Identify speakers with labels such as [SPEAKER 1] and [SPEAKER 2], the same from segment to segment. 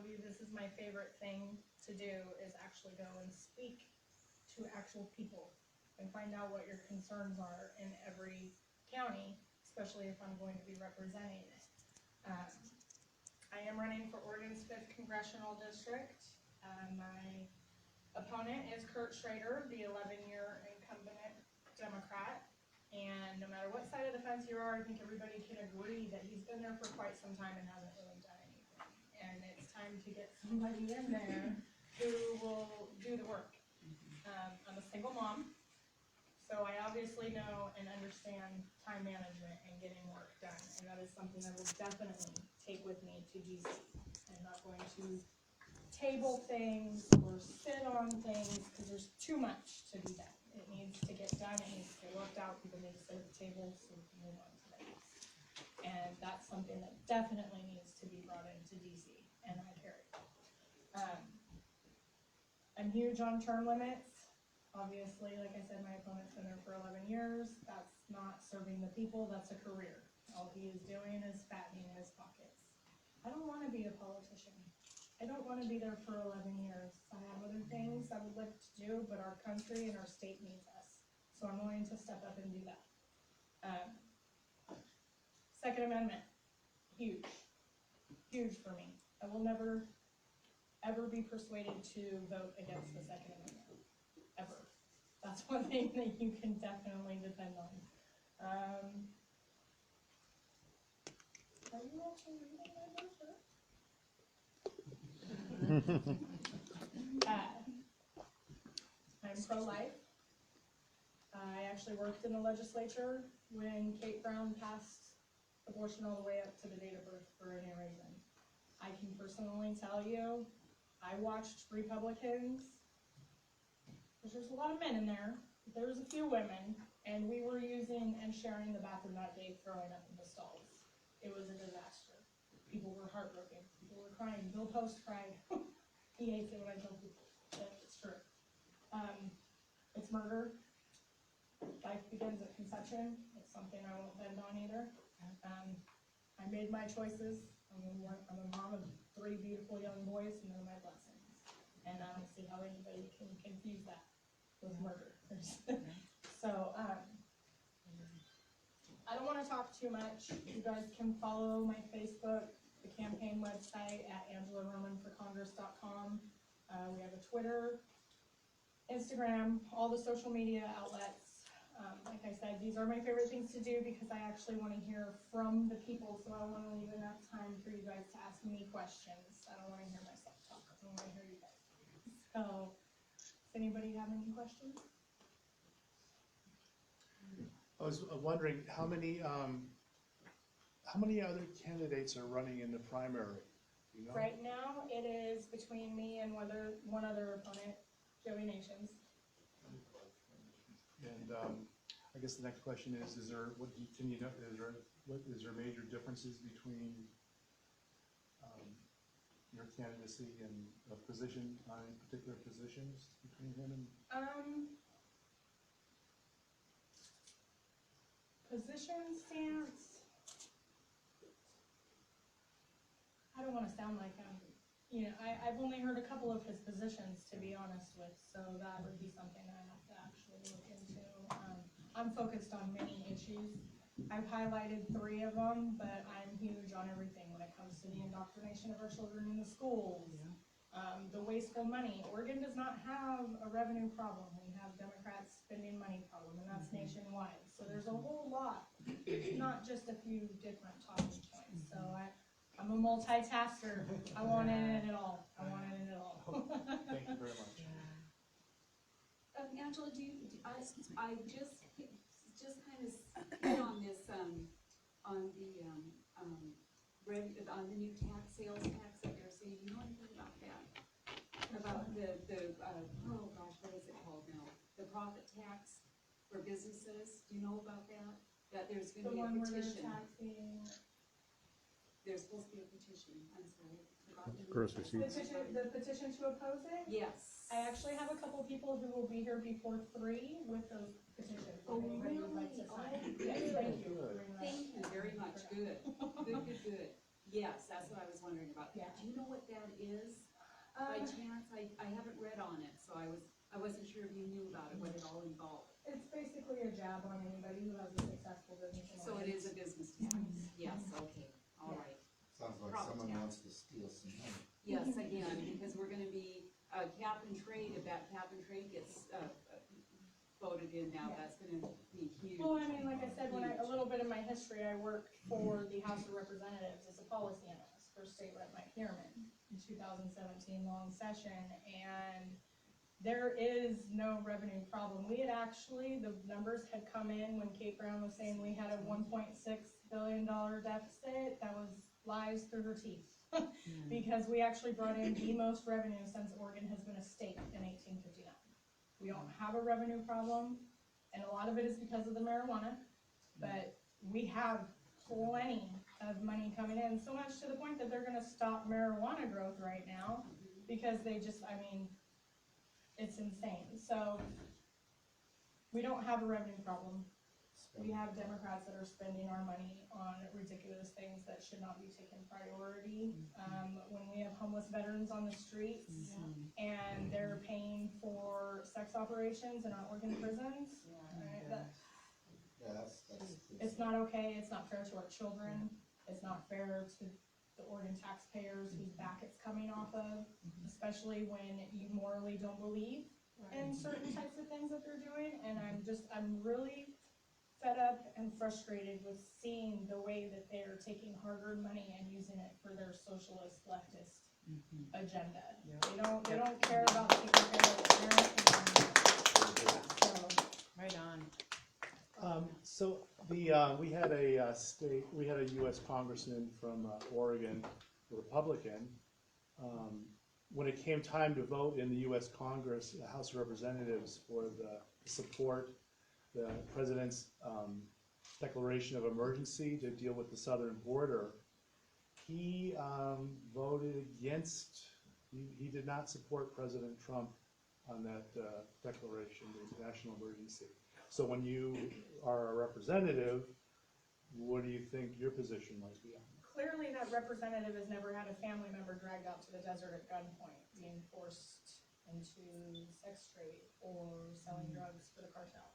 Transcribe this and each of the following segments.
[SPEAKER 1] of you, this is my favorite thing to do, is actually go and speak to actual people and find out what your concerns are in every county, especially if I'm going to be representing it. I am running for Oregon's 5th Congressional District. My opponent is Kurt Schrader, the 11-year incumbent Democrat. And no matter what side of the fence you are, I think everybody can agree that he's been there for quite some time and hasn't really done anything. And it's time to get somebody in there who will do the work. I'm a single mom, so I obviously know and understand time management and getting work done. And that is something I will definitely take with me to DC. I'm not going to table things or sit on things because there's too much to be done. It needs to get done, it needs to get worked out, people need to sit at the table so we can move on to the next. And that's something that definitely needs to be brought into DC, and I carry it. I'm huge on term limits. Obviously, like I said, my opponent's been there for 11 years. That's not serving the people, that's a career. All he is doing is fattening his pockets. I don't want to be a politician. I don't want to be there for 11 years. I have other things I would like to do, but our country and our state needs us. So I'm willing to step up and do that. Second Amendment, huge. Huge for me. I will never, ever be persuaded to vote against the Second Amendment. Ever. That's one thing that you can definitely depend on. Are you actually reading my brochure? I'm pro-life. I actually worked in the legislature when Kate Brown passed abortion all the way up to the date of birth for any reason. I can personally tell you, I watched Republicans, because there's a lot of men in there, but there was a few women, and we were using and sharing the bathroom that day, throwing up in the stalls. It was a disaster. People were heartbroken. People were crying. Bill Post cried. He hates it when I tell people that it's true. It's murder. Life begins at conception. It's something I won't bend on either. I made my choices. I'm a mom of 3 beautiful young boys, and they're my blessings. And I don't see how anybody can confuse that with murder. So, I don't want to talk too much. You guys can follow my Facebook, the campaign website at AngelaRomanForCongress.com. We have a Twitter, Instagram, all the social media outlets. Like I said, these are my favorite things to do because I actually want to hear from the people, so I want to leave enough time for you guys to ask me questions. I don't want to hear myself talk. I want to hear you guys. So, does anybody have any questions?
[SPEAKER 2] I was wondering how many other candidates are running in the primary? You know?
[SPEAKER 1] Right now, it is between me and one other opponent, Joey Nations.
[SPEAKER 2] And I guess the next question is there major differences between your candidacy and a position on particular positions between him and?
[SPEAKER 1] Position stance. I don't want to sound like I've only heard a couple of his positions, to be honest with, so that would be something I have to actually look into. I'm focused on many issues. I've highlighted 3 of them, but I'm huge on everything when it comes to the indoctrination of our children in the schools. The wasteful money. Oregon does not have a revenue problem. We have Democrats spending money problem, and that's nationwide. So there's a whole lot, not just a few different talking points. So I'm a multitasker. I want in it all. I want in it all.
[SPEAKER 2] Thank you very much.
[SPEAKER 3] Angela, I just kind of hit on this on the new sales tax that they're saying. Do you know anything about that? About oh gosh, what is it called now? The profit tax for businesses. Do you know about that? That there's going to be a petition. There's supposed to be a petition. I'm sorry.
[SPEAKER 1] The petition to oppose it?
[SPEAKER 3] Yes.
[SPEAKER 1] I actually have a couple of people who will be here before 3 with those petitions.
[SPEAKER 3] Oh, really?
[SPEAKER 1] Would like to sign.
[SPEAKER 3] Oh,
[SPEAKER 1] Yes,
[SPEAKER 3] good.
[SPEAKER 1] thank you.
[SPEAKER 3] Thank you very much. Good. Good. Yes, that's what I was wondering about.
[SPEAKER 1] Yeah.
[SPEAKER 3] Do you know what that is? By chance, I haven't read on it, so I wasn't sure if you knew about it, what it all involved.
[SPEAKER 1] It's basically a jab on anybody who has a successful business. in
[SPEAKER 3] So it
[SPEAKER 1] Oregon.
[SPEAKER 3] is a business tax? Yes, okay, all right.
[SPEAKER 4] Sounds like
[SPEAKER 3] Profit
[SPEAKER 4] someone
[SPEAKER 3] tax.
[SPEAKER 4] wants to steal some money.
[SPEAKER 3] Yes, again, because we're gonna be, cap and trade, if that cap and trade gets, voted in now,
[SPEAKER 1] Yeah.
[SPEAKER 3] that's gonna be huge.
[SPEAKER 1] Well, I mean, like I said, a little bit of my history, I worked for the House of Representatives as a policy analyst for State Rep Mike Pearman in 2017 long session, and there is no revenue problem. We had actually, the numbers had come in when Kate Brown was saying we had a $1.6 billion deficit. That was lies through her teeth. Because we actually brought in the most revenue since Oregon has been a state in 1859. We don't have a revenue problem, and a lot of it is because of the marijuana, but we have plenty of money coming in, so much to the point that they're gonna stop marijuana growth right now, because they just, I mean, it's insane. So we don't have a revenue problem. We have Democrats that are spending our money on ridiculous things that should not be taken priority. When we have homeless veterans on the streets and they're paying for sex operations in our Oregon prisons, right,
[SPEAKER 4] Yeah, that's.
[SPEAKER 1] it's not okay. It's not fair to our children. It's not fair to the Oregon taxpayers whose back it's coming off of, especially when you morally don't believe in certain types of things that they're doing. And I'm really fed up and frustrated with seeing the way that they're taking hard-earned money and using it for their socialist leftist agenda. They don't care about taking care of the Americans. So,
[SPEAKER 5] Right on.
[SPEAKER 2] So we had a U.S. congressman from Oregon, a Republican. When it came time to vote in the U.S. Congress, the House of Representatives, for the support the president's declaration of emergency to deal with the southern border, he voted against. He did not support President Trump on that declaration, the national emergency. So when you are a representative, what do you think your position might be on?
[SPEAKER 1] clearly that representative has never had a family member dragged out to the desert at gunpoint, being forced into sex trade or selling drugs for the cartel.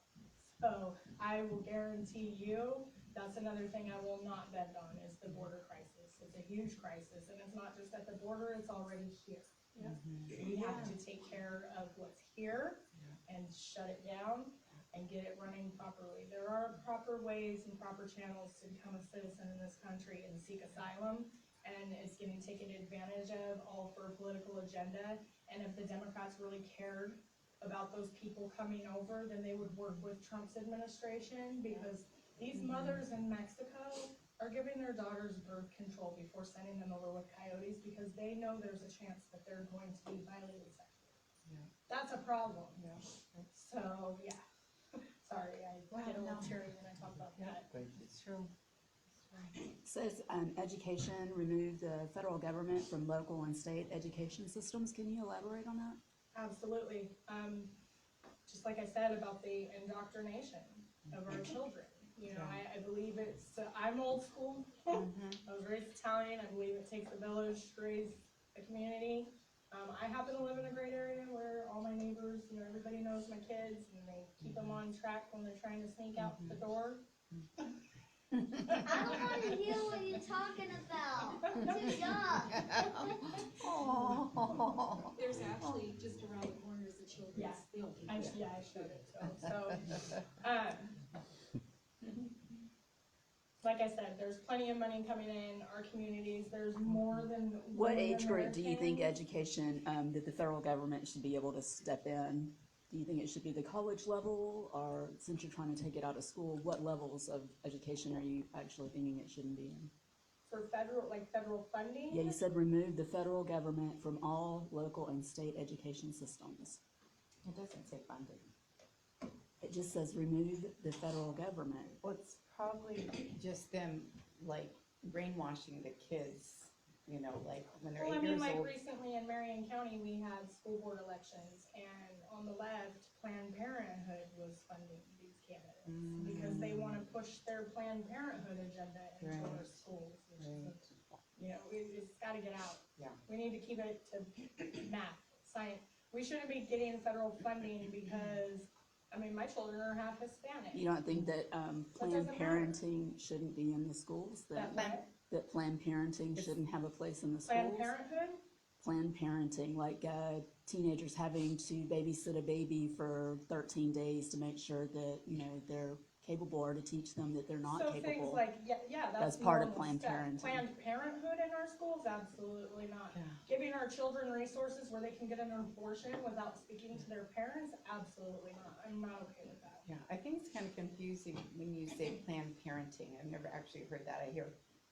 [SPEAKER 1] So I will guarantee you, that's another thing I will not bend on, is the border crisis. It's a huge crisis, and it's not just at the border, it's already here. We have to take care of what's here and shut it down and get it running properly. There are proper ways and proper channels to become a citizen in this country and seek asylum, and it's getting taken advantage of, all for a political agenda. And if the Democrats really cared about those people coming over, then they would work with Trump's administration, because these mothers in Mexico are giving their daughters birth control before sending them over with coyotes, because they know there's a chance that they're going to be violated sexually. That's a problem. So, yeah. Sorry, I get a little teary when I talk about that.
[SPEAKER 2] Thank you.
[SPEAKER 5] It's true.
[SPEAKER 6] Says education, remove the federal government from local and state education systems. Can you elaborate on that?
[SPEAKER 1] Absolutely. Just like I said about the indoctrination of our children. You know, I believe I'm old school. I was raised Italian. I believe it takes a village to raise a community. I happen to live in a great area where all my neighbors, everybody knows my kids, and they keep them on track when they're trying to sneak out the door.
[SPEAKER 7] I don't want to hear what you're talking about. Too young.
[SPEAKER 3] There's actually just around the corner is the children's building.
[SPEAKER 1] I showed it to them. So, like I said, there's plenty of money coming in our communities. There's more than
[SPEAKER 6] What
[SPEAKER 1] one
[SPEAKER 6] age group do you think
[SPEAKER 1] American.
[SPEAKER 6] education, that the federal government should be able to step in? Do you think it should be the college level, or since you're trying to take it out of school, what levels of education are you actually thinking it shouldn't be in?
[SPEAKER 1] For federal funding?
[SPEAKER 6] Yeah, you said remove the federal government from all local and state education systems.
[SPEAKER 5] It doesn't say funding.
[SPEAKER 6] It just says remove the federal government.
[SPEAKER 5] Well, it's probably just them, like, brainwashing the kids, like, when they're 8 years old.
[SPEAKER 1] Recently in Marion County, we had school board elections, and on the left, Planned Parenthood was funding these candidates because they want to push their Planned Parenthood agenda into our schools, which is You know, it's gotta get out.
[SPEAKER 5] Yeah.
[SPEAKER 1] We need to keep it to math, science. We shouldn't be getting federal funding because, I mean, my children are half Hispanic.
[SPEAKER 6] You don't think that Planned
[SPEAKER 1] doesn't matter.
[SPEAKER 6] Parenting shouldn't be in the schools?
[SPEAKER 1] That what?
[SPEAKER 6] That Planned Parenting shouldn't have a place in the schools?
[SPEAKER 1] Planned Parenthood?
[SPEAKER 6] Planned Parenting, like teenagers having to babysit a baby for 13 days to make sure that, you know, they're capable, or to teach them that they're not
[SPEAKER 1] So things
[SPEAKER 6] capable.
[SPEAKER 1] like, yeah,
[SPEAKER 6] That's
[SPEAKER 1] that's
[SPEAKER 6] part of
[SPEAKER 1] normal
[SPEAKER 6] Planned
[SPEAKER 1] stuff.
[SPEAKER 6] Parenting.
[SPEAKER 1] Planned Parenthood in our schools? Absolutely not.
[SPEAKER 5] Yeah.
[SPEAKER 1] Giving our children resources where they can get an abortion without speaking to their parents? Absolutely not. I'm not okay with that.
[SPEAKER 5] Yeah, I think it's kind of confusing when you say Planned Parenting. I've never actually heard that. I hear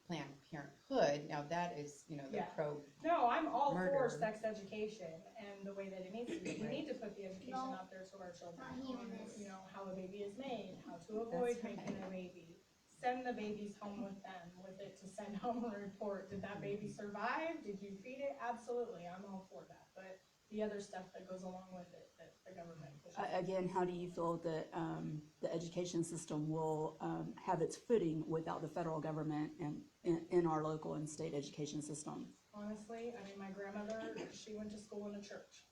[SPEAKER 5] Planned Parenthood. Now that is, you know, the
[SPEAKER 1] Yeah.
[SPEAKER 5] pro.
[SPEAKER 1] No, I'm all for
[SPEAKER 5] Murder.
[SPEAKER 1] sex education and the way that it needs to be. We
[SPEAKER 5] Right.
[SPEAKER 1] need to put the education
[SPEAKER 7] No.
[SPEAKER 1] out there to our children.
[SPEAKER 7] Not hearing
[SPEAKER 1] On,
[SPEAKER 7] this.
[SPEAKER 1] you know, how a baby is made, how to avoid
[SPEAKER 5] That's right.
[SPEAKER 1] making a baby. Send the babies home with them, with it to send home a report. Did that baby survive? Did you feed it? Absolutely, I'm all for that. But the other stuff that goes along with it, that the government pushes.
[SPEAKER 6] Again, how do you feel that the education system will have its footing without the federal government and in our local and state education system?
[SPEAKER 1] Honestly, I mean, my grandmother, she went to school in a church.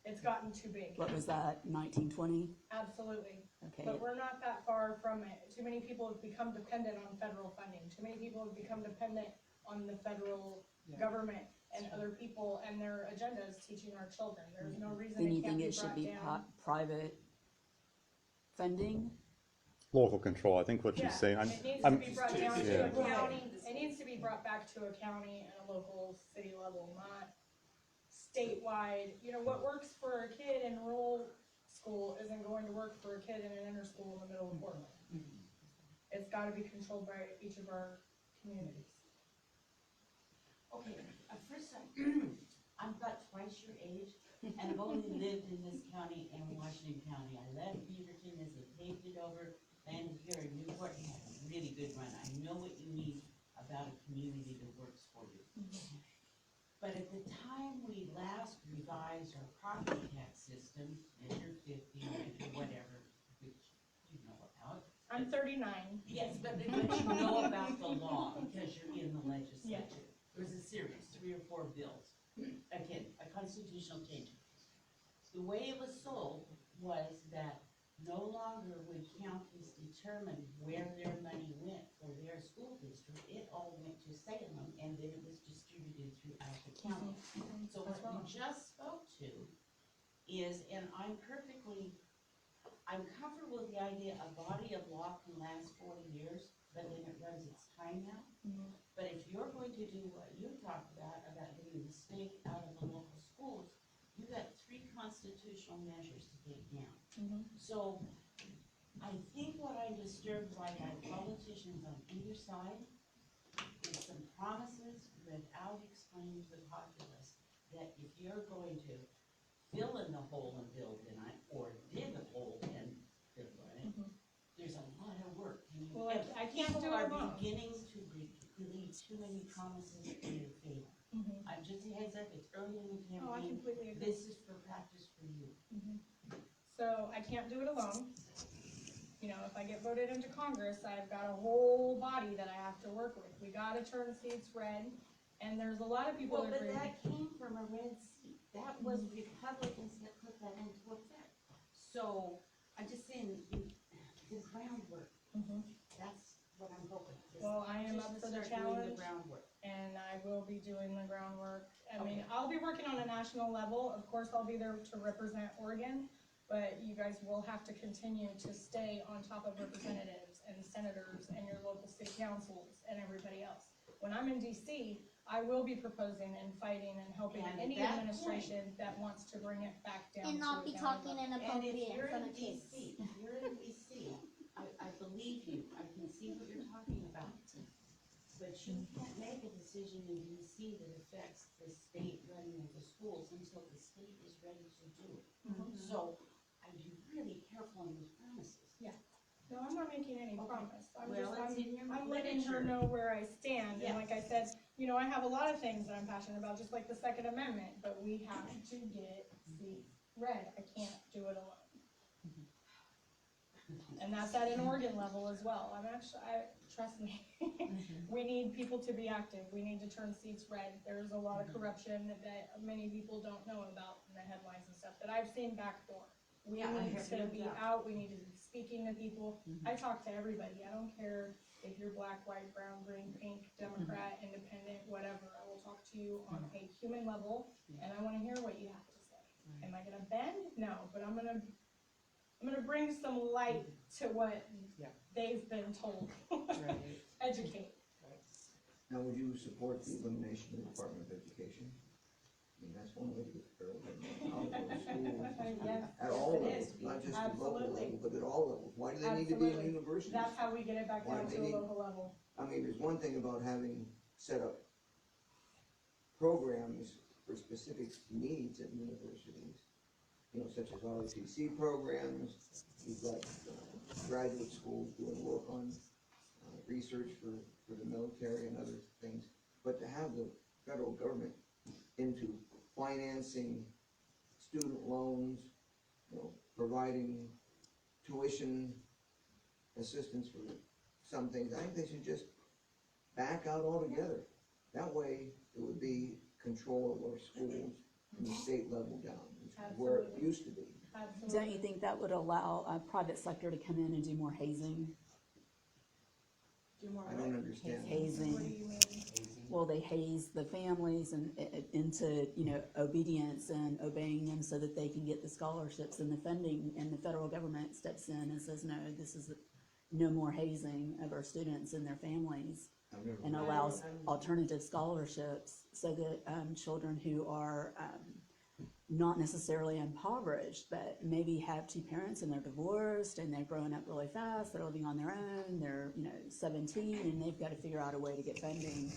[SPEAKER 1] It's gotten too big.
[SPEAKER 6] What was that, 1920?
[SPEAKER 1] Absolutely.
[SPEAKER 6] Okay,
[SPEAKER 1] But we're not that far from it. Too many people have become dependent on federal funding. Too many people have become dependent on the federal
[SPEAKER 5] Yeah.
[SPEAKER 1] government and other people and their agendas teaching our children. There's no reason
[SPEAKER 6] then
[SPEAKER 1] it
[SPEAKER 6] you
[SPEAKER 1] can't
[SPEAKER 6] think
[SPEAKER 1] be
[SPEAKER 6] it should
[SPEAKER 1] brought
[SPEAKER 6] be
[SPEAKER 1] down.
[SPEAKER 6] private funding?
[SPEAKER 8] Local control, I think what
[SPEAKER 1] Yeah,
[SPEAKER 8] she's saying,
[SPEAKER 1] it needs to
[SPEAKER 8] I'm,
[SPEAKER 1] be brought down to
[SPEAKER 8] Yeah.
[SPEAKER 1] a county. It needs to be brought back to a county and a local city level, not statewide. You know, what works for a kid in rural school isn't going to work for a kid in an inner school in the middle of Portland. It's gotta be controlled by each of our communities.
[SPEAKER 9] Okay, first, I'm about twice your age, and I've only lived in this county and Washington County. I left Beaverton as they paved it over, landed here in Newport, and had a really good run. I know what you need about a community that works for you. But at the time we last revised our property tax system, measure 50, measure whatever, which you know about.
[SPEAKER 1] I'm 39.
[SPEAKER 9] Yes, but you know about the law because you're in the legislature. There was a series, 3 or 4 bills. Again, a constitutional change. The way it was sold was that no longer would counties determine where their money went for their school district. It all went to Salem, and then it was distributed throughout the county. So what you just spoke to is, and I'm comfortable with the idea a body of law can last 40 years, but then it runs its time out. But if you're going to do what you talked about getting the state out of the local schools, you got 3 constitutional measures to take down. So I think what I'm disturbed by politicians on either side is some promises without explaining to the populace that if you're going to fill in the hole and build in it, or dig a hole and build in it, there's a lot of work. And
[SPEAKER 1] Well, I can't do
[SPEAKER 9] people
[SPEAKER 1] it
[SPEAKER 9] are
[SPEAKER 1] alone.
[SPEAKER 9] beginning to believe too many promises in your favor. I'm just a heads up, it's early in the
[SPEAKER 1] Oh, I
[SPEAKER 9] campaign.
[SPEAKER 1] completely agree.
[SPEAKER 9] This is for practice for you.
[SPEAKER 1] So I can't do it alone. You know, if I get voted into Congress, I've got a whole body that I have to work with. We gotta turn seats red, and there's a lot of people
[SPEAKER 9] Well,
[SPEAKER 1] that
[SPEAKER 9] but
[SPEAKER 1] agree.
[SPEAKER 9] that came from a red seat. That was Republicans that put that into effect. So, I'm just saying, the groundwork, that's what I'm hoping.
[SPEAKER 1] Well, I am up
[SPEAKER 9] Just
[SPEAKER 1] for the
[SPEAKER 9] start doing
[SPEAKER 1] challenge.
[SPEAKER 9] the groundwork.
[SPEAKER 1] And I will be doing the groundwork. I mean,
[SPEAKER 9] Okay.
[SPEAKER 1] I'll be working on a national level. Of course, I'll be there to represent Oregon, but you guys will have to continue to stay on top of representatives and senators and your local city councils and everybody else. When I'm in DC, I will be proposing and fighting and helping
[SPEAKER 9] And at
[SPEAKER 1] any
[SPEAKER 9] that
[SPEAKER 1] administration that wants to bring it back down
[SPEAKER 7] And
[SPEAKER 1] to
[SPEAKER 7] not
[SPEAKER 1] a
[SPEAKER 7] be
[SPEAKER 1] county
[SPEAKER 7] talking
[SPEAKER 1] level.
[SPEAKER 9] And if
[SPEAKER 7] inappropriate in
[SPEAKER 9] you're
[SPEAKER 7] front
[SPEAKER 9] in
[SPEAKER 7] of kids.
[SPEAKER 9] DC, I believe you, I can see what you're talking about. But you can't make a decision in DC that affects the state running of the schools until the state is ready to do it. So, I'd be really careful on those promises.
[SPEAKER 1] No, I'm not making any
[SPEAKER 9] Okay.
[SPEAKER 1] promise.
[SPEAKER 9] Well, it's in your
[SPEAKER 1] I'm letting her
[SPEAKER 9] literature.
[SPEAKER 1] know where I stand.
[SPEAKER 9] Yeah.
[SPEAKER 1] And like I said, you know, I have a lot of things that I'm passionate about, just like the Second Amendment, but we have to get seats read. I can't do it alone. And that's at an Oregon level as well. Trust me, we need people to be active. We need to turn seats red. There's a lot of corruption that many people don't know about in the headlines and stuff that I've seen backdoor. We
[SPEAKER 3] Yeah, I
[SPEAKER 1] need
[SPEAKER 3] have
[SPEAKER 1] to
[SPEAKER 3] heard
[SPEAKER 1] be
[SPEAKER 3] that.
[SPEAKER 1] out, we need to be speaking to people. I talk to everybody. I don't care if you're black, white, brown, green, pink, Democrat, independent, whatever. I will talk to you on a human level, and I wanna hear what you have to say. Am I gonna bend? No, but I'm gonna bring some light to what they've been told.
[SPEAKER 5] Right.
[SPEAKER 1] Educate.
[SPEAKER 10] Now, would you support the elimination of the Department of Education? I mean, that's one way to get the federal government out of those schools.
[SPEAKER 1] Yes,
[SPEAKER 10] At all
[SPEAKER 1] yes, it
[SPEAKER 10] levels,
[SPEAKER 1] is.
[SPEAKER 10] not just the local
[SPEAKER 1] Absolutely.
[SPEAKER 10] level, but at all levels. Why do they need to be in
[SPEAKER 1] Absolutely.
[SPEAKER 10] universities?
[SPEAKER 1] That's how we get it back
[SPEAKER 10] Why
[SPEAKER 1] down
[SPEAKER 10] do
[SPEAKER 1] to
[SPEAKER 10] they
[SPEAKER 1] a
[SPEAKER 10] need-
[SPEAKER 1] local level.
[SPEAKER 10] I mean, there's one thing about having set up programs for specific needs at universities, you know, such as ROTC programs. You've got graduate schools doing work on research for the military and other things. But to have the federal government into financing student loans, you know, providing tuition assistance for some things, I think they should just back out altogether. That way, it would be control of our schools from the state level down, which is where it
[SPEAKER 1] Absolutely.
[SPEAKER 10] used to be.
[SPEAKER 1] Absolutely.
[SPEAKER 6] Don't you think that would allow a private sector to come in and do more hazing?
[SPEAKER 1] Do more
[SPEAKER 10] I
[SPEAKER 1] work.
[SPEAKER 10] don't understand.
[SPEAKER 1] What do
[SPEAKER 6] Hazing,
[SPEAKER 1] you mean?
[SPEAKER 6] well, they haze the families and into, you know, obedience and obeying them so that they can get the scholarships and the funding, and the federal government steps in and says, no, this is no more hazing of our students and their families,
[SPEAKER 10] I've never
[SPEAKER 6] and
[SPEAKER 10] heard-
[SPEAKER 6] allows alternative scholarships so that children who are not necessarily impoverished, but maybe have two parents and they're divorced and they're growing up really fast, they're living on their own, they're, you know, 17, and they've got to figure out a way to get funding.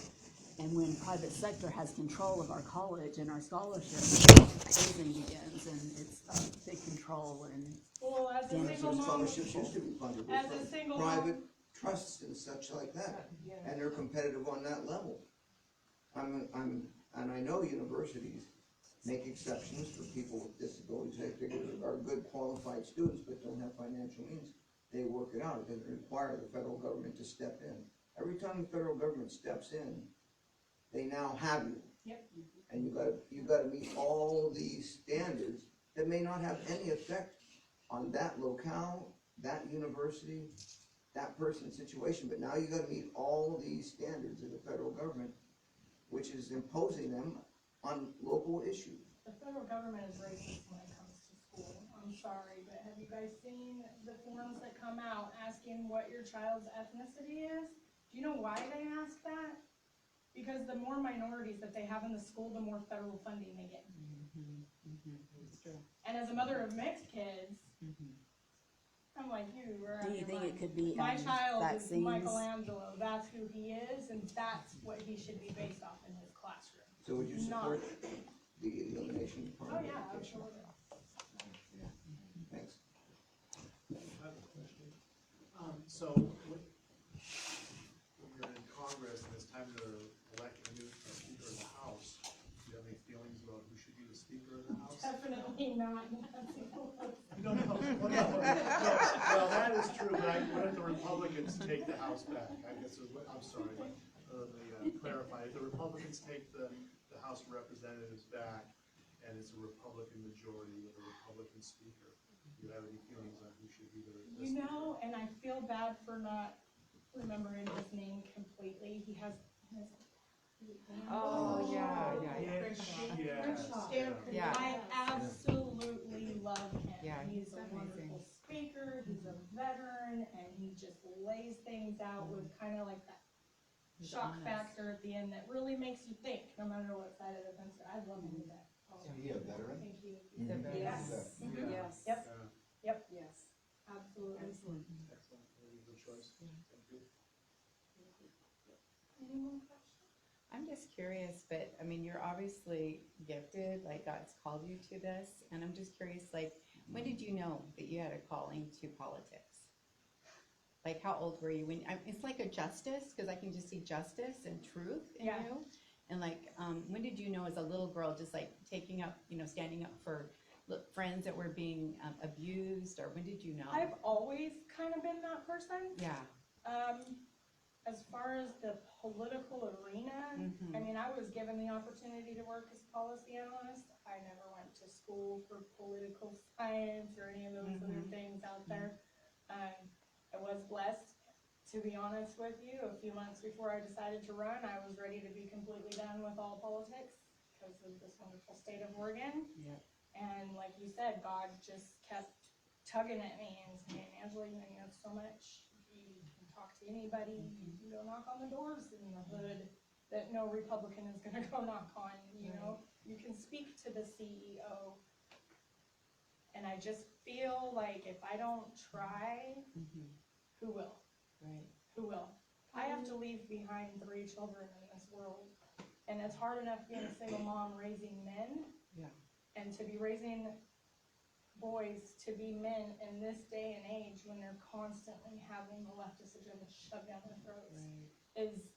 [SPEAKER 6] And when private sector has control of our college and our scholarships, hazing begins, and it's big control and
[SPEAKER 1] Well, as a
[SPEAKER 6] Damn,
[SPEAKER 1] single
[SPEAKER 10] Those
[SPEAKER 1] mom,
[SPEAKER 10] scholarships used to be funded
[SPEAKER 1] as a
[SPEAKER 10] with
[SPEAKER 1] single
[SPEAKER 10] private
[SPEAKER 1] mom,
[SPEAKER 10] trusts and such like that, and they're competitive on that level. And I know universities make exceptions for people with disabilities, they figure are good qualified students but don't have financial means, they work it out, it doesn't require the federal government to step in. Every time the federal government steps in, they now have you.
[SPEAKER 1] Yep.
[SPEAKER 10] And you gotta meet all these standards that may not have any effect on that locale, that university, that person's situation, but now you gotta meet all these standards of the federal government, which is imposing them on local issues.
[SPEAKER 1] the federal government is racist when it comes to school. I'm sorry, but have you guys seen the forms that come out asking what your child's ethnicity is? Do you know why they ask that? Because the more minorities that they have in the school, the more federal funding they get.
[SPEAKER 5] It's true.
[SPEAKER 1] And as a mother of mixed kids, I'm like, you were out
[SPEAKER 6] do
[SPEAKER 1] of
[SPEAKER 6] you
[SPEAKER 1] your
[SPEAKER 6] think
[SPEAKER 1] mind.
[SPEAKER 6] it could be
[SPEAKER 1] My child is
[SPEAKER 6] vaccines?
[SPEAKER 1] Michelangelo, that's who he is, and that's what he should be based off in his classroom.
[SPEAKER 10] So would you support the elimination of
[SPEAKER 1] Oh,
[SPEAKER 10] Department
[SPEAKER 1] yeah,
[SPEAKER 10] of Education?
[SPEAKER 1] absolutely.
[SPEAKER 10] Thanks.
[SPEAKER 2] I have a question. So, when you're in Congress and it's time to elect a new Speaker of the House, do you have any feelings about who should be the Speaker of the House?
[SPEAKER 1] Definitely not Nancy Pelosi.
[SPEAKER 2] No, no, well, no, well, that is true, but what if the Republicans take the House back? I guess, I'm sorry, let me clarify. If the Republicans take the House of Representatives back, and it's a Republican majority with a Republican Speaker, do you have any feelings on who should be the
[SPEAKER 1] You know, and I feel bad for not remembering his name completely. He has his.
[SPEAKER 5] Oh, yeah.
[SPEAKER 1] Stanford.
[SPEAKER 5] Yeah.
[SPEAKER 1] I absolutely love him.
[SPEAKER 5] Yeah,
[SPEAKER 1] He's
[SPEAKER 5] he's
[SPEAKER 1] a
[SPEAKER 5] amazing.
[SPEAKER 1] wonderful speaker, he's a veteran, and he just lays things out with kind of like that
[SPEAKER 5] He's
[SPEAKER 1] shock
[SPEAKER 5] honest.
[SPEAKER 1] factor at the end that really makes you think, no matter what side of the fence you're. I love him to death.
[SPEAKER 4] Is he a veteran?
[SPEAKER 1] Thank you.
[SPEAKER 5] He's a very-
[SPEAKER 1] Yes.
[SPEAKER 3] Yes.
[SPEAKER 1] Yep. Yep.
[SPEAKER 3] Yes.
[SPEAKER 1] Absolutely.
[SPEAKER 3] Excellent.
[SPEAKER 2] Excellent, very good choice. Thank you.
[SPEAKER 1] Any more questions?
[SPEAKER 5] I'm just curious, but I mean, you're obviously gifted, like God's called you to this, and I'm just curious, like, when did you know that you had a calling to politics? Like, how old were you when, it's like a justice, because I can just see justice and truth in
[SPEAKER 1] Yeah.
[SPEAKER 5] you. And like, when did you know as a little girl, just like taking up, you know, standing up for friends that were being abused, or when did you know?
[SPEAKER 1] I've always kind of been that person.
[SPEAKER 5] Yeah.
[SPEAKER 1] As far as the political arena,
[SPEAKER 5] Mhm.
[SPEAKER 1] I mean, I was given the opportunity to work as a policy analyst. I never went to school for political science or any of those other things out there. I was blessed, to be honest with you. A few months before I decided to run, I was ready to be completely done with all politics because of this wonderful state of Oregon.
[SPEAKER 5] Yep.
[SPEAKER 1] And like you said, God just kept tugging at me and saying, Angela, you know, you have so much. You can talk to anybody. You can go knock on the doors in the hood that no Republican is going to go knock on. You know, you can speak to the CEO. And I just feel like if I don't try, who will?
[SPEAKER 5] Right.
[SPEAKER 1] Who will? I have to leave behind 3 children in this world. And it's hard enough being a single mom raising men.
[SPEAKER 5] Yeah.
[SPEAKER 1] And to be raising boys to be men in this day and age when they're constantly having the leftist agenda shoved down their throats is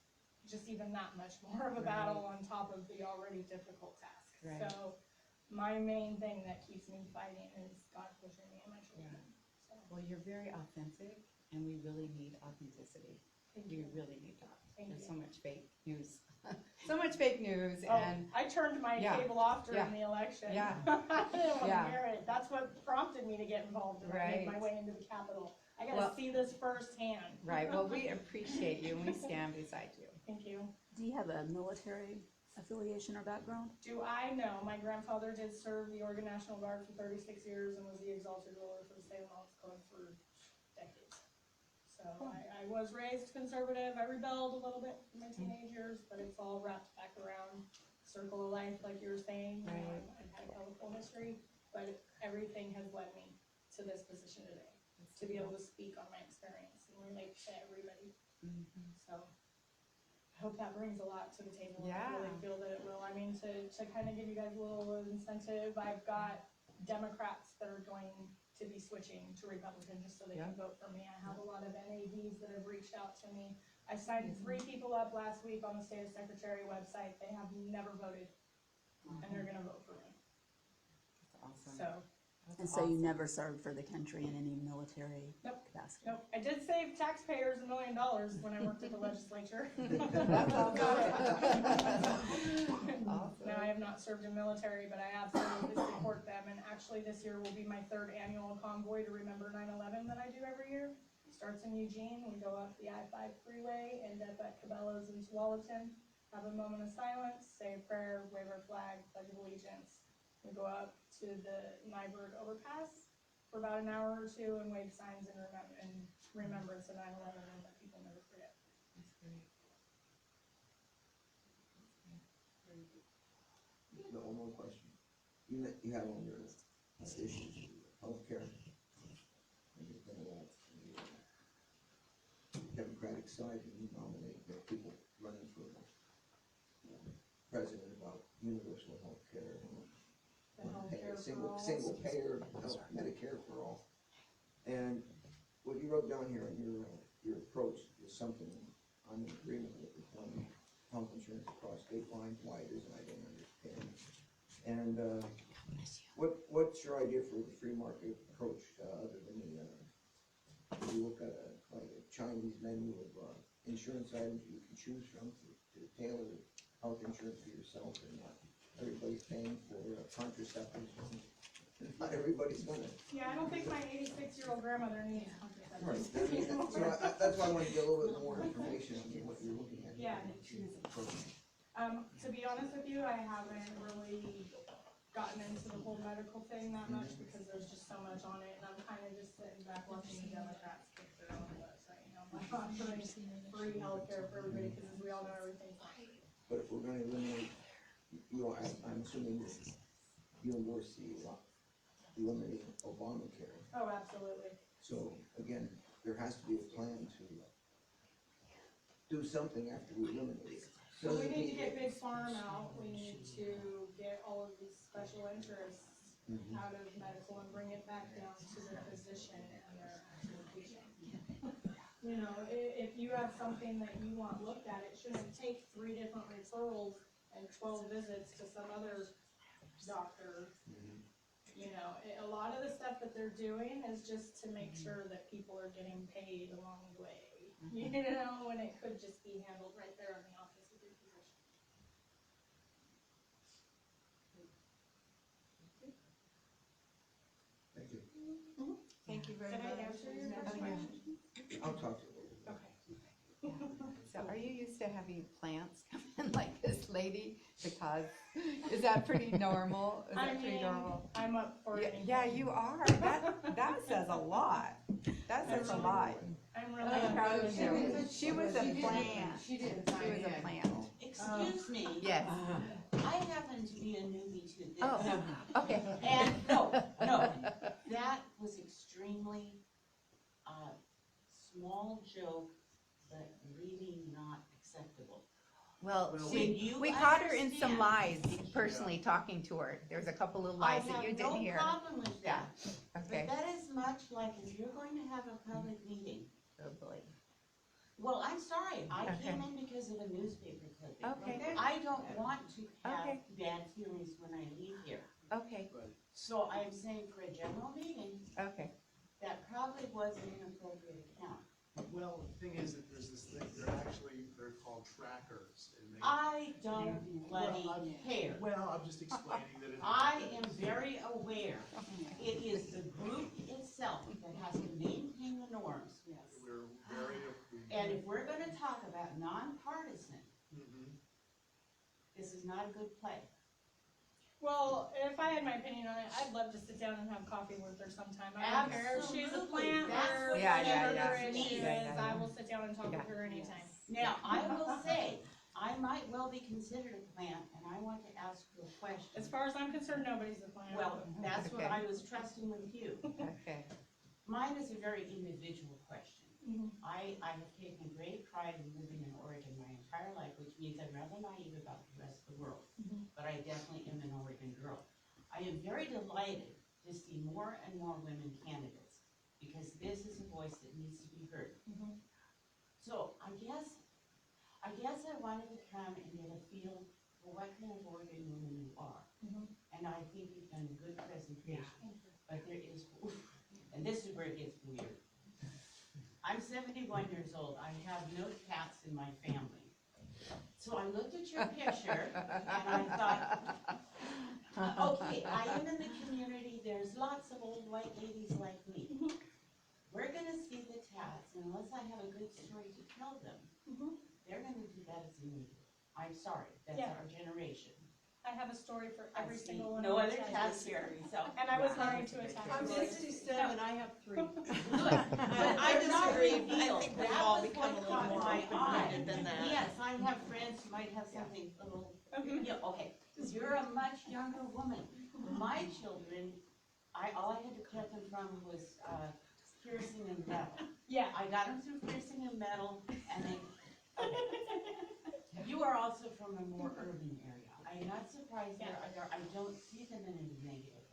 [SPEAKER 1] just even that much more of a battle on top of the already difficult task.
[SPEAKER 5] Right.
[SPEAKER 1] So my main thing that keeps me fighting is God pushing me and my children. So,
[SPEAKER 5] Well, you're very authentic, and we really need authenticity.
[SPEAKER 1] thank
[SPEAKER 5] We
[SPEAKER 1] you.
[SPEAKER 5] really need that.
[SPEAKER 1] Thank
[SPEAKER 5] There's
[SPEAKER 1] you.
[SPEAKER 5] so much fake news. So much fake news,
[SPEAKER 1] Oh,
[SPEAKER 5] and
[SPEAKER 1] I turned my
[SPEAKER 5] Yeah.
[SPEAKER 1] cable off during
[SPEAKER 5] Yeah.
[SPEAKER 1] the election.
[SPEAKER 5] Yeah.
[SPEAKER 1] I didn't want
[SPEAKER 5] Yeah.
[SPEAKER 1] to hear it. That's what prompted me to get involved and I made my
[SPEAKER 5] Right.
[SPEAKER 1] way into the Capitol. I got to
[SPEAKER 5] Well-
[SPEAKER 1] see this firsthand.
[SPEAKER 5] right, well, we appreciate you, and we stand beside you.
[SPEAKER 1] Thank you.
[SPEAKER 6] Do you have a military affiliation or background?
[SPEAKER 1] Do I know, my grandfather did serve the Oregon National Guard for 36 years and was the exalted ruler for the Salem Elks Club for decades. So I was raised conservative. I rebelled a little bit in my teenage years, but it's all wrapped back around circle of life, like you were saying. You know,
[SPEAKER 5] Right.
[SPEAKER 1] I've had a colorful history, but everything has led me to this position today, to be able to speak on my experience and relate to everybody. So I hope that brings a lot to the table. And I really
[SPEAKER 5] Yeah.
[SPEAKER 1] feel that it will. I mean, to kind of give you guys a little incentive, I've got Democrats that are going to be switching to Republican just so they can vote for me. I have a lot of NAVs that have reached out to me. I signed 3 people up last week on the state secretary website. They have never voted, and they're gonna vote for me.
[SPEAKER 5] That's awesome.
[SPEAKER 1] So,
[SPEAKER 6] And so you never served for the country in any military
[SPEAKER 1] Nope.
[SPEAKER 6] capacity?
[SPEAKER 1] nope, I did save taxpayers $1 million when I worked at the legislature.
[SPEAKER 5] That's awesome.
[SPEAKER 1] No, I have not served in military, but I absolutely support them, and actually this year will be my 3rd annual convoy to remember 9/11 that I do every year. Starts in Eugene, we go up the I-5 freeway, end up at Cabela's in Tualatin, have a moment of silence, say a prayer, wave our flag, pledge of allegiance. We go up to the Nyberg overpass for about an hour or 2 and wave signs in remembrance of 9/11 and that people never forget.
[SPEAKER 5] That's great.
[SPEAKER 10] No, one more question. You have on your issues, healthcare. And you've been on the Democratic side, and you nominate people running for president about universal healthcare.
[SPEAKER 1] The healthcare for
[SPEAKER 10] Single,
[SPEAKER 1] all.
[SPEAKER 10] single payer, Medicare for all. And what you wrote down here in your approach is something I'm in agreement with, when health insurance across state lines, why it isn't, I don't understand. And, what's your idea for the free market approach, other than you look at like a Chinese menu of, insurance items you can choose from to tailor health insurance for yourself, and not everybody's paying for contraceptives. Not everybody's gonna.
[SPEAKER 1] Yeah, I don't think my 86-year-old grandmother needs contraceptives.
[SPEAKER 10] Right, I mean, that's why I wanted to get a little bit more information on what you're looking at.
[SPEAKER 1] Yeah. To be honest with you, I haven't really gotten into the whole medical thing that much because there's just so much on it, and I'm kind of just sitting back watching the Democrats kick their own butts right now. I'm not doing free healthcare for everybody because as we all know, everything's free.
[SPEAKER 10] But if we're gonna eliminate, I'm assuming that you endorse eliminating Obamacare.
[SPEAKER 1] Oh, absolutely.
[SPEAKER 10] So again, there has to be a plan to do something after we eliminate it.
[SPEAKER 1] So we need to get Big Farm out, we need to get all of these special interests out of medical and bring it back down to the physician and their actual patient. You know, if you have something that you want looked at, it shouldn't take 3 different referrals and 12 visits to some other doctor You know, a lot of the stuff that they're doing is just to make sure that people are getting paid along the way. You know, when it could just be handled right there in the office of your position.
[SPEAKER 10] Thank you.
[SPEAKER 6] Thank you very
[SPEAKER 1] Did
[SPEAKER 6] much.
[SPEAKER 1] I answer your first
[SPEAKER 5] Oh, yeah.
[SPEAKER 1] question?
[SPEAKER 10] I'll talk to you later.
[SPEAKER 1] Okay.
[SPEAKER 5] So are you used to having plants come in like this lady? Because, is that pretty normal? Is
[SPEAKER 1] I
[SPEAKER 5] that pretty
[SPEAKER 1] mean,
[SPEAKER 5] normal?
[SPEAKER 1] I'm up for
[SPEAKER 5] Yeah,
[SPEAKER 1] anything.
[SPEAKER 5] yeah, you are. That says a lot. That says a lot.
[SPEAKER 1] I'm really
[SPEAKER 5] I'm proud of
[SPEAKER 1] happy.
[SPEAKER 5] you. She was a plant.
[SPEAKER 9] She didn't
[SPEAKER 5] She was a plant.
[SPEAKER 9] Excuse me.
[SPEAKER 5] Yes.
[SPEAKER 9] I happen to be a newbie to this.
[SPEAKER 5] Oh, okay.
[SPEAKER 9] And, no, that was extremely, small joke, but really not acceptable.
[SPEAKER 5] Well,
[SPEAKER 9] When you
[SPEAKER 5] we caught her in some
[SPEAKER 9] understand-
[SPEAKER 5] lies, personally talking to her. There's a couple of lies that you didn't hear.
[SPEAKER 9] I have no problem with
[SPEAKER 5] Yeah.
[SPEAKER 9] that.
[SPEAKER 5] Okay.
[SPEAKER 9] But that is much like if you're going to have a public meeting.
[SPEAKER 5] Oh, boy.
[SPEAKER 9] Well, I'm sorry, I
[SPEAKER 5] Okay.
[SPEAKER 9] came in because of a newspaper clipping.
[SPEAKER 5] Okay.
[SPEAKER 9] I don't want to have
[SPEAKER 5] Okay.
[SPEAKER 9] bad feelings when I leave here.
[SPEAKER 5] Okay,
[SPEAKER 9] So I'm saying for a general meeting,
[SPEAKER 5] okay.
[SPEAKER 9] that probably was an inappropriate account.
[SPEAKER 2] Well, the thing is that there's this thing, they're called trackers. And they,
[SPEAKER 9] I don't bloody
[SPEAKER 2] Well, I'm-
[SPEAKER 9] care.
[SPEAKER 2] well, I'm just explaining that.
[SPEAKER 9] I am very aware. It is the group itself that has to maintain the norms.
[SPEAKER 2] We're very.
[SPEAKER 9] And if we're gonna talk about nonpartisan,
[SPEAKER 2] Mhm.
[SPEAKER 9] this is not a good play.
[SPEAKER 1] Well, if I had my opinion on it, I'd love to sit down and have coffee with her sometime. I don't care if she's a
[SPEAKER 9] Absolutely.
[SPEAKER 1] plant
[SPEAKER 9] That's
[SPEAKER 1] or
[SPEAKER 9] what
[SPEAKER 1] whatever
[SPEAKER 5] Yeah,
[SPEAKER 1] her issue is,
[SPEAKER 5] yeah.
[SPEAKER 1] I will sit down and talk
[SPEAKER 5] Yeah.
[SPEAKER 1] with her anytime.
[SPEAKER 9] Now, I will say, I might well be considered a plant, and I want to ask you a question.
[SPEAKER 1] As far as I'm concerned, nobody's a plant.
[SPEAKER 9] Well, that's what
[SPEAKER 5] Okay.
[SPEAKER 9] I was trusting with you.
[SPEAKER 5] Okay.
[SPEAKER 9] Mine is a very individual question.
[SPEAKER 1] Mhm.
[SPEAKER 9] I have taken great pride in living in Oregon my entire life, which means I'm rather naive about the rest of the world.
[SPEAKER 1] Mhm.
[SPEAKER 9] But I definitely am an Oregon girl. I am very delighted to see more and more women candidates, because this is a voice that needs to be heard.
[SPEAKER 1] Mhm.
[SPEAKER 9] So I guess I wanted to come and get a feel for what kind of Oregon woman you are.
[SPEAKER 1] Mhm.
[SPEAKER 9] And I think you've done a good presentation. But there is, and this is where it gets weird. I'm 71 years old. I have no cats in my family. So I looked at your picture and I thought, okay, I am in the community. There's lots of old white ladies like me. We're gonna see the tats, and unless I have a good story to tell them,
[SPEAKER 1] Mhm.
[SPEAKER 9] they're gonna do that as a media. I'm sorry, that's
[SPEAKER 1] Yeah.
[SPEAKER 9] our generation.
[SPEAKER 1] I have a story for
[SPEAKER 9] I
[SPEAKER 1] every
[SPEAKER 9] see
[SPEAKER 1] single one
[SPEAKER 9] no
[SPEAKER 1] of
[SPEAKER 9] other
[SPEAKER 1] the
[SPEAKER 9] tats here, so.
[SPEAKER 1] And I was going to attack
[SPEAKER 11] I'm
[SPEAKER 1] you.
[SPEAKER 11] 67, I have 3.
[SPEAKER 9] Good, but I'm not
[SPEAKER 11] disagree.
[SPEAKER 9] revealed.
[SPEAKER 11] I think we've
[SPEAKER 9] That
[SPEAKER 11] all
[SPEAKER 9] was
[SPEAKER 11] become a
[SPEAKER 9] what
[SPEAKER 11] little
[SPEAKER 9] caught
[SPEAKER 11] more
[SPEAKER 9] my eye.
[SPEAKER 11] open-minded than that.
[SPEAKER 9] Yes, I have friends who might have something a little, yeah, okay. You're a much younger woman. My children, all I had to cut them from was, piercing and metal.
[SPEAKER 1] Yeah.
[SPEAKER 9] I got them through piercing and metal, and they, you are also from a more urban area. I'm not surprised I don't see them in a negative.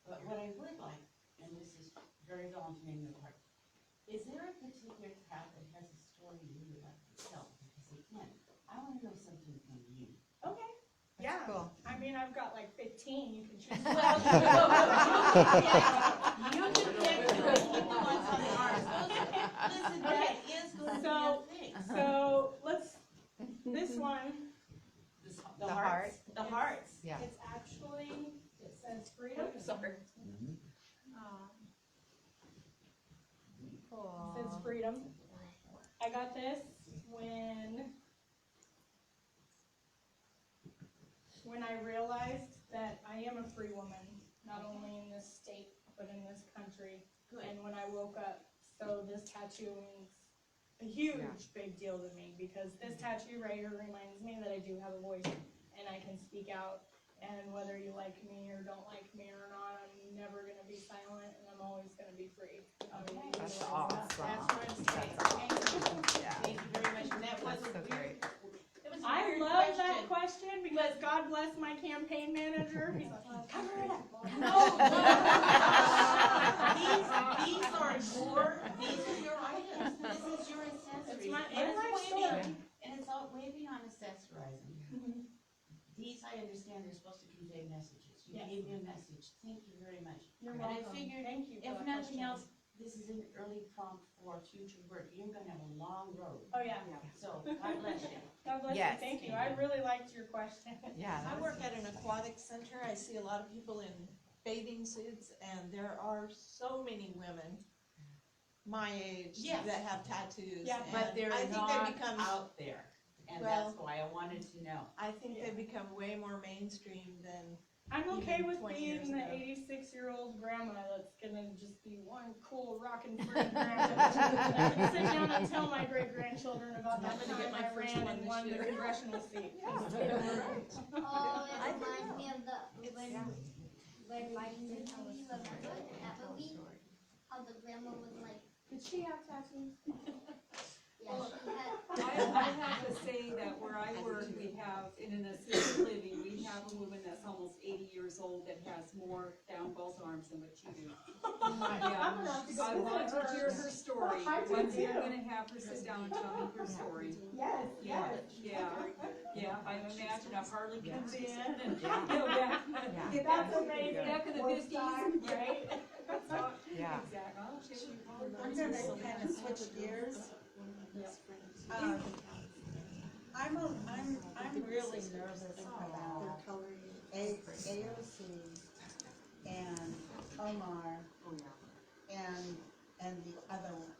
[SPEAKER 9] But what I would like, and this is very volunteering your part, is there a particular cat that has a story you would like to tell? Because again, I wanna know something from you.
[SPEAKER 1] Okay. Yeah.
[SPEAKER 5] Cool.
[SPEAKER 1] I mean, I've got like 15. You can choose.
[SPEAKER 9] Well, you can pick the ones on the ours. Listen, that is going to be a thing.
[SPEAKER 1] So this one,
[SPEAKER 9] The hearts, the hearts.
[SPEAKER 5] Yeah.
[SPEAKER 1] it's actually, it says freedom.
[SPEAKER 11] Sorry.
[SPEAKER 5] Cool.
[SPEAKER 1] It says freedom. I got this when I realized that I am a free woman, not only in this state, but in this country.
[SPEAKER 9] Good.
[SPEAKER 1] And when I woke up, so this tattoo means a huge, big deal to me, because this tattoo right here reminds me that I do have a voice and I can speak out. And whether you like me or don't like me or not, I'm never gonna be silent, and I'm always gonna be free.
[SPEAKER 9] Okay.
[SPEAKER 5] That's awesome.
[SPEAKER 1] That's what I'm saying.
[SPEAKER 9] Thank you very much, and that was
[SPEAKER 5] That's
[SPEAKER 9] a
[SPEAKER 5] so
[SPEAKER 9] weird, it was a
[SPEAKER 1] I
[SPEAKER 9] weird
[SPEAKER 1] love
[SPEAKER 9] question.
[SPEAKER 1] that question, because God bless my campaign manager. He's like, cover it up.
[SPEAKER 9] No, these are your items, this is your accessories.
[SPEAKER 1] It's my
[SPEAKER 9] And it's
[SPEAKER 1] life
[SPEAKER 9] way
[SPEAKER 1] story.
[SPEAKER 9] beyond- And it's all way beyond accessorizing. These, I understand, are supposed to convey messages. You
[SPEAKER 1] Yes.
[SPEAKER 9] gave me a message. Thank you very much.
[SPEAKER 1] You're
[SPEAKER 9] And I
[SPEAKER 1] welcome.
[SPEAKER 9] figured,
[SPEAKER 1] Thank you for
[SPEAKER 9] if
[SPEAKER 1] that
[SPEAKER 9] nothing
[SPEAKER 1] question.
[SPEAKER 9] else, this is an early prompt for future work. You're gonna have a long road.
[SPEAKER 1] Oh, yeah.
[SPEAKER 9] So, God bless you.
[SPEAKER 1] God bless you.
[SPEAKER 5] Yes.
[SPEAKER 1] Thank you. I really liked your question.
[SPEAKER 5] Yeah.
[SPEAKER 11] I work at an aquatic center. I see a lot of people in bathing suits, and there are so many women my age
[SPEAKER 9] Yes.
[SPEAKER 11] that have tattoos.
[SPEAKER 1] Yeah,
[SPEAKER 9] But
[SPEAKER 11] and
[SPEAKER 9] they're
[SPEAKER 11] I think
[SPEAKER 9] not
[SPEAKER 11] they become,
[SPEAKER 9] out there. And
[SPEAKER 11] Well-
[SPEAKER 9] that's why I wanted to know.
[SPEAKER 11] I think they become way more mainstream than,
[SPEAKER 1] I'm okay
[SPEAKER 11] Even
[SPEAKER 1] with
[SPEAKER 11] 20
[SPEAKER 1] being
[SPEAKER 11] years
[SPEAKER 1] the
[SPEAKER 11] ago.
[SPEAKER 1] 86-year-old grandma that's gonna just be one cool rockin' free grandma. I can sit down and tell my great grandchildren about that
[SPEAKER 11] I'm gonna get
[SPEAKER 1] time
[SPEAKER 11] my
[SPEAKER 1] I
[SPEAKER 11] first
[SPEAKER 1] ran
[SPEAKER 11] one
[SPEAKER 1] and
[SPEAKER 11] this
[SPEAKER 1] won the
[SPEAKER 11] year.
[SPEAKER 1] congressional seat.
[SPEAKER 7] Oh,
[SPEAKER 11] I
[SPEAKER 7] it
[SPEAKER 11] think
[SPEAKER 7] reminds me of when Martin Luther King, remember that movie? How the grandma was like,
[SPEAKER 1] Did she have tattoos?
[SPEAKER 7] yeah, she had.
[SPEAKER 3] I have to say that where I work, we have, in an assisted living, we have a woman that's almost 80 years old that has more down both arms than what you do.
[SPEAKER 1] I'm gonna have to go
[SPEAKER 3] I
[SPEAKER 1] visit
[SPEAKER 3] want to
[SPEAKER 1] her.
[SPEAKER 3] hear her story.
[SPEAKER 1] I do
[SPEAKER 3] One day
[SPEAKER 1] too.
[SPEAKER 3] I'm gonna have her sit down and tell me her story.
[SPEAKER 1] Yes,
[SPEAKER 3] Yeah,
[SPEAKER 1] yes.
[SPEAKER 3] yeah, I imagine a Harley comes in and,
[SPEAKER 5] Yeah.
[SPEAKER 3] you know, back,
[SPEAKER 5] Yeah.
[SPEAKER 1] That's amazing.
[SPEAKER 3] back in the
[SPEAKER 1] Work
[SPEAKER 3] 50s.
[SPEAKER 1] time, right?
[SPEAKER 5] Yeah.
[SPEAKER 3] Exactly.
[SPEAKER 11] I'm gonna kind of switch gears. I'm really nervous about AOC and Omar and the other one.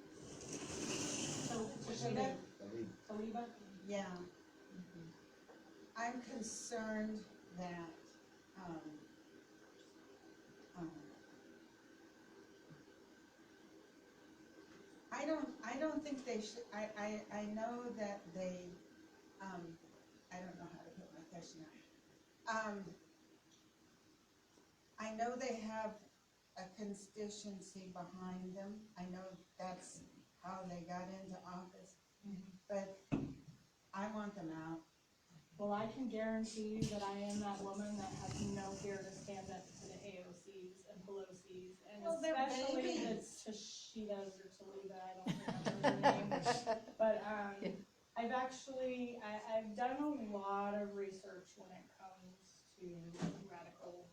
[SPEAKER 1] Tashida? Taliba?
[SPEAKER 11] Yeah. I'm concerned that, I don't think they should, I know that they, I don't know how to put my question out. I know they have a constituency behind them. I know that's how they got into office, but I want them out.
[SPEAKER 1] Well, I can guarantee you that I am that woman that has no fear to stand up to the AOCs and Pelosi's, and
[SPEAKER 11] Well, they're
[SPEAKER 1] especially the
[SPEAKER 11] babies.
[SPEAKER 1] Tashidas or Talida, I don't remember her name. But, I've done a lot of research when it comes to radical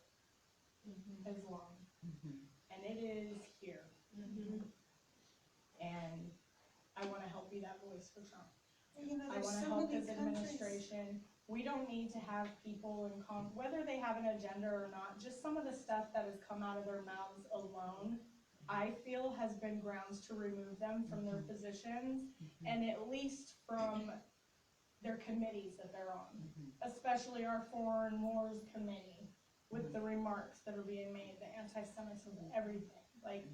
[SPEAKER 1] Islam, and it is here. And I wanna help be that voice for Trump.
[SPEAKER 11] You know,
[SPEAKER 1] I
[SPEAKER 11] there's
[SPEAKER 1] wanna
[SPEAKER 11] so
[SPEAKER 1] help
[SPEAKER 11] many
[SPEAKER 1] his
[SPEAKER 11] countries.
[SPEAKER 1] administration. We don't need to have people in whether they have an agenda or not, just some of the stuff that has come out of their mouths alone, I feel has been grounds to remove them from their positions, and at least from their committees that they're on, especially our Foreign Wars Committee, with the remarks that are being made, the anti-Semitism, everything. Like,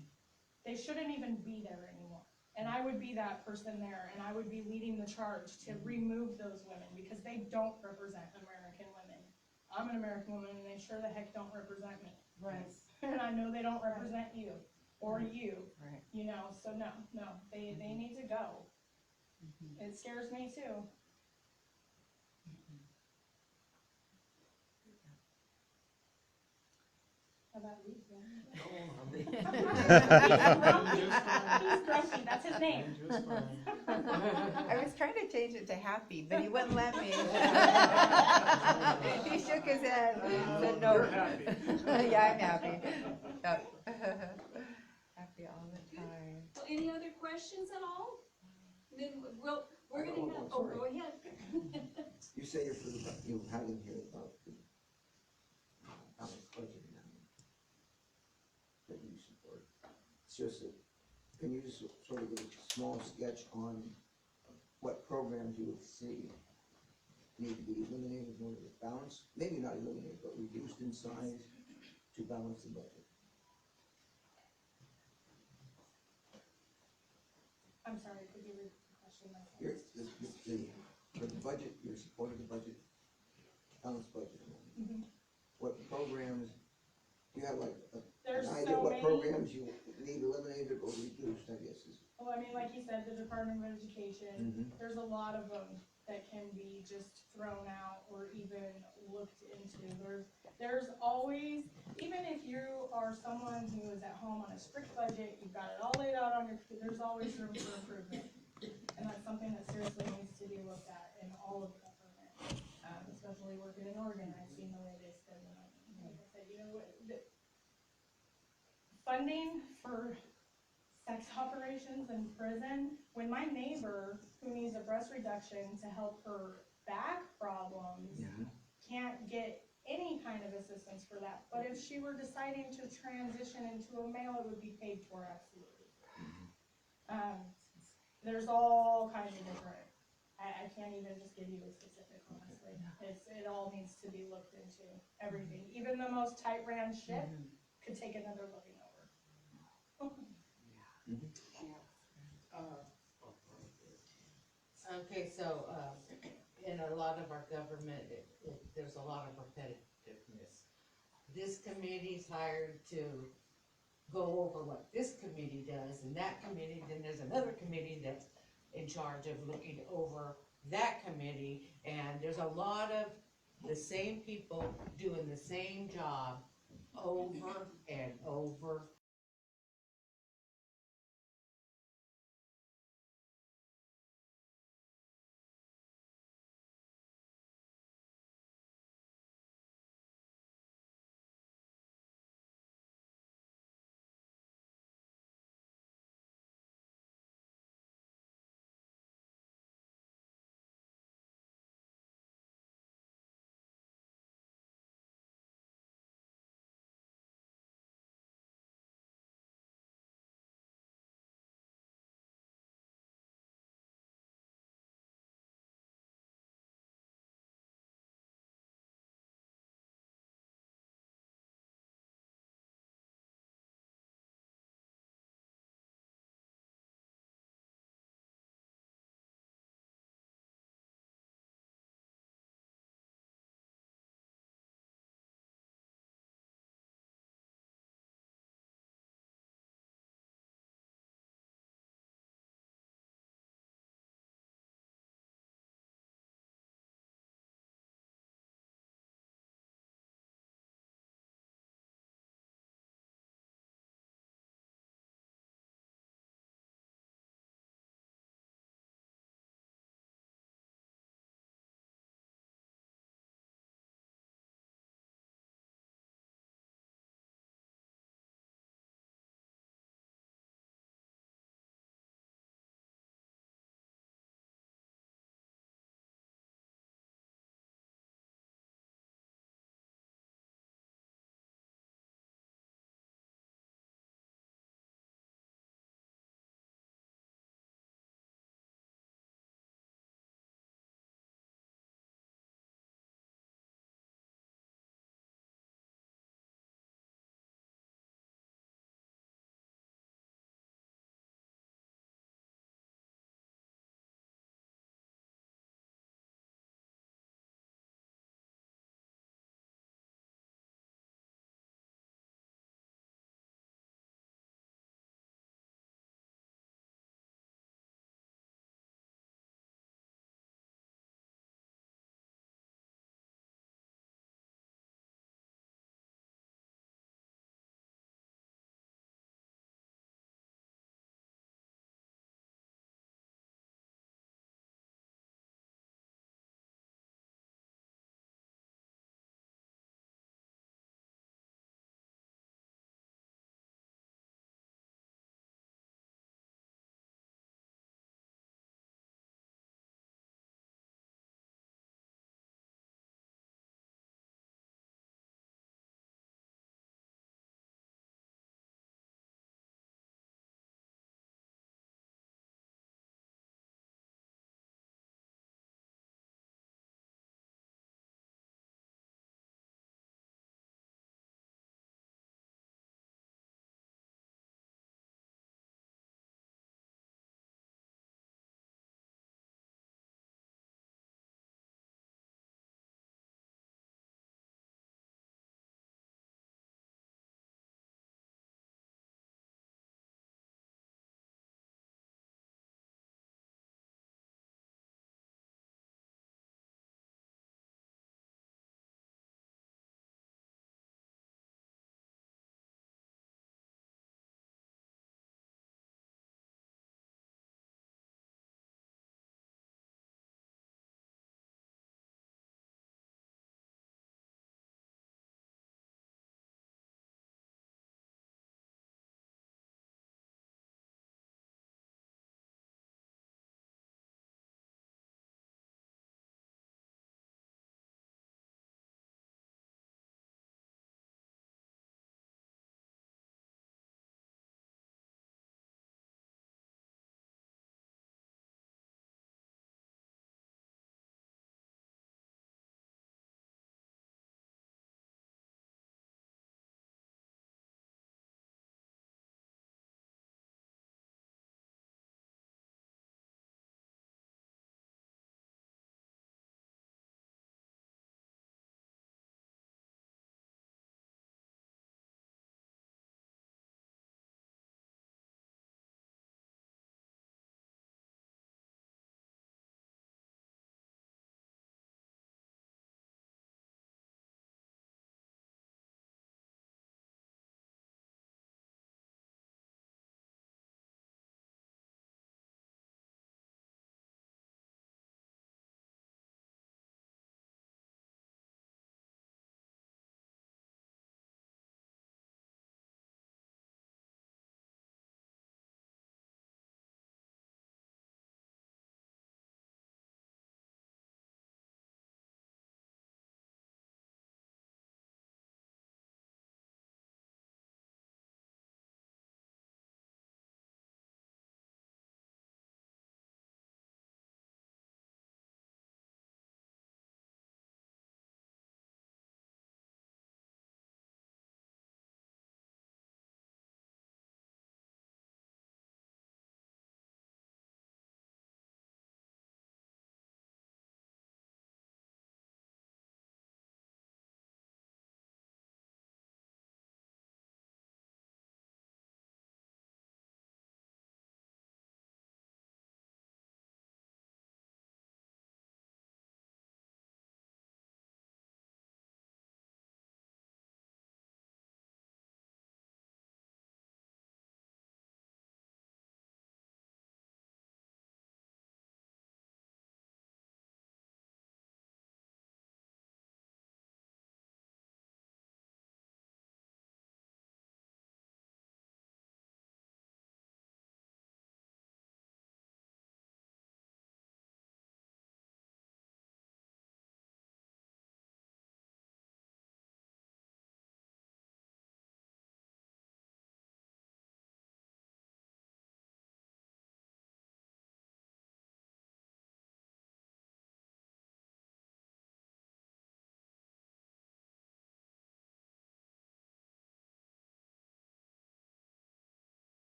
[SPEAKER 1] they shouldn't even be there anymore. And I would be that person there, and I would be leading the charge to remove those women, because they don't represent American women. I'm an American woman, and they sure the heck don't represent me.
[SPEAKER 11] Right.
[SPEAKER 1] And I know they don't represent you, or you,
[SPEAKER 5] Right.
[SPEAKER 1] you know, so no, they need to go. It scares me too. How about you, Ben? He's grumpy, that's his name.
[SPEAKER 5] I was trying to change it to happy, but he wouldn't let me. He shook his head, said no.
[SPEAKER 2] You're happy.
[SPEAKER 5] Yeah, I'm happy. Yep. Happy all the time.
[SPEAKER 3] Well, any other questions at all? Then we're
[SPEAKER 10] I got
[SPEAKER 3] gonna
[SPEAKER 10] one
[SPEAKER 3] have,
[SPEAKER 10] more,
[SPEAKER 3] oh,
[SPEAKER 10] sorry.
[SPEAKER 3] go ahead.
[SPEAKER 10] You say you're for the, you had in here about the balanced budget amendment that you support. It's just that, can you just sort of give a small sketch on what programs you would see need to be eliminated in order to balance, maybe not eliminated, but reduced in size to balance the budget?
[SPEAKER 1] I'm sorry, could you repeat the question?
[SPEAKER 10] Your, for the budget, your support of the budget, balanced budget amendment. What programs, do you have like
[SPEAKER 1] There's
[SPEAKER 10] an idea
[SPEAKER 1] so
[SPEAKER 10] what
[SPEAKER 1] many.
[SPEAKER 10] programs you need eliminated or reduced, I guess is?
[SPEAKER 1] Well, I mean, like you said, the Department of Education,
[SPEAKER 10] Mhm.
[SPEAKER 1] there's a lot of them that can be just thrown out or even looked into. There's always, even if you are someone who is at home on a strict budget, you've got it all laid out on your, there's always room for improvement. And that's something that seriously needs to be looked at in all of government, especially working in Oregon. I've seen the way they spend the money. Like I said, you funding for sex operations in prison, when my neighbor who needs a breast reduction to help her back problems can't get any kind of assistance for that, but if she were deciding to transition into a male, it would be paid for, absolutely. There's all kinds of different, I can't even just give you a specific, honestly. It all needs to be looked into, everything, even the most tight ran ship could take another looking over.
[SPEAKER 9] Okay, so, in a lot of our government, there's a lot of repetitiveness. This committee's hired to go over what this committee does, and that committee, then there's another committee that's in charge of looking over that committee, and there's a lot of the same people doing the same job over and over